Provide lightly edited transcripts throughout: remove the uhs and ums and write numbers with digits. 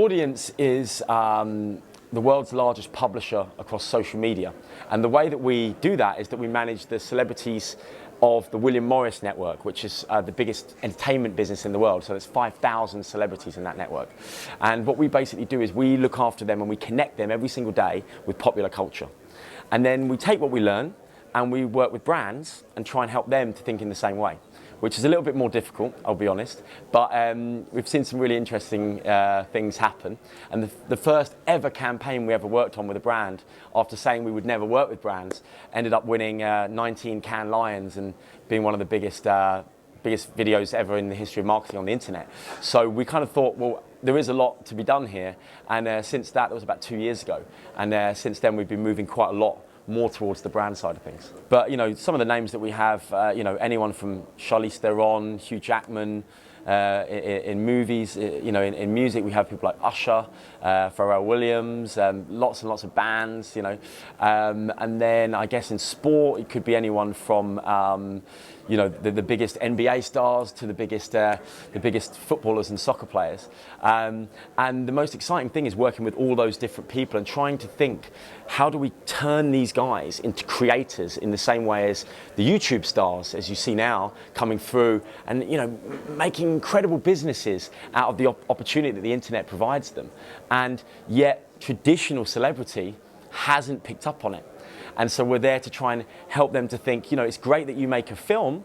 Audience is the world's largest publisher across social media. And the way that we do that is that we manage the celebrities of the William Morris network, which is the biggest entertainment business in the world. So there's 5,000 celebrities in that network. And what we basically do is we look after them and we connect them every single day with popular culture. And then we take what we learn and we work with brands and try and help them to think in the same way, which is a little bit more difficult, I'll be honest. But we've seen some really interesting things happen. And the first ever campaign we ever worked on with a brand, after saying we would never work with brands, ended up winning 19 Cannes Lions and being one of the biggest videos ever in the history of marketing on the internet. So we kind of thought, well, there is a lot to be done here. And since that was about 2 years ago. And since then, we've been moving quite a lot more towards the brand side of things. But, you know, some of the names that we have, you know, anyone from Charlize Theron, Hugh Jackman, in movies, you know, in music, we have people like Usher, Pharrell Williams, lots and lots of bands, you know. And then I guess in sport, it could be anyone from, you know, the biggest NBA stars to the biggest footballers and soccer players. And the most exciting thing is working with all those different people and trying to think, how do we turn these guys into creators in the same way as the YouTube stars, as you see now, coming through and, you know, making incredible businesses out of the opportunity that the internet provides them. And yet traditional celebrity hasn't picked up on it. And so we're there to try and help them to think, you know, it's great that you make a film,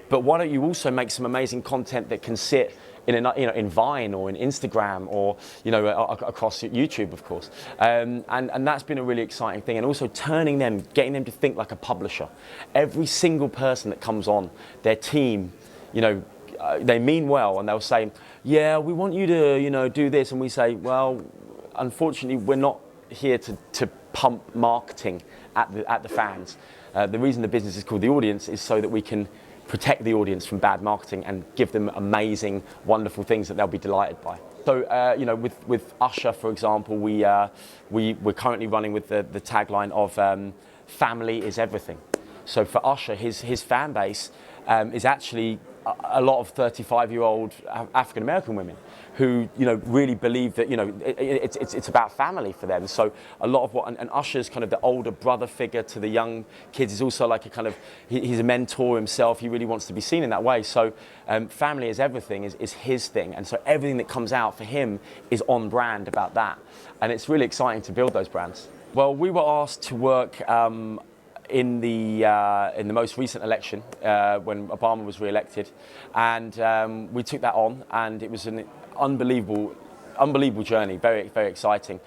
but why don't you also make some amazing content that can sit in, you know, in Vine or in Instagram or, you know, across YouTube, of course. And that's been a really exciting thing. And also turning them, getting them to think like a publisher. Every single person that comes on their team, you know, they mean well and they'll say, yeah, we want you to, you know, do this. And we say, well, unfortunately, we're not here to pump marketing at the fans. The reason the business is called The Audience is so that we can protect the audience from bad marketing and give them amazing, wonderful things that they'll be delighted by. So, you know, with Usher, for example, we're currently running with the tagline of family is everything. So for Usher, his fan base is actually a lot of 35-year-old African-American women who, you know, really believe that, you know, it's about family for them. So a lot of what, and Usher's kind of the older brother figure to the young kids. He's also like a kind of, he's a mentor himself. He really wants to be seen in that way. So family is everything is his thing. And so everything that comes out for him is on brand about that. And it's really exciting to build those brands. Well, we were asked to work in the most recent election when Obama was re-elected, and we took that on, and it was an unbelievable journey, very, very exciting.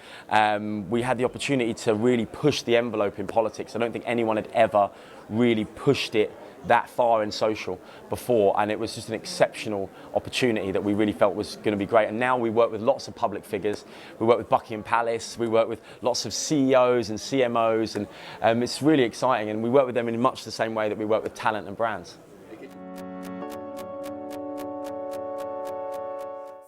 We had the opportunity to really push the envelope in politics. I don't think anyone had ever really pushed it that far in social before, and it was just an exceptional opportunity that we really felt was going to be great. And now we work with lots of public figures. We work with Buckingham Palace, we work with lots of CEOs and CMOs, and it's really exciting, and we work with them in much the same way that we work with talent and brands.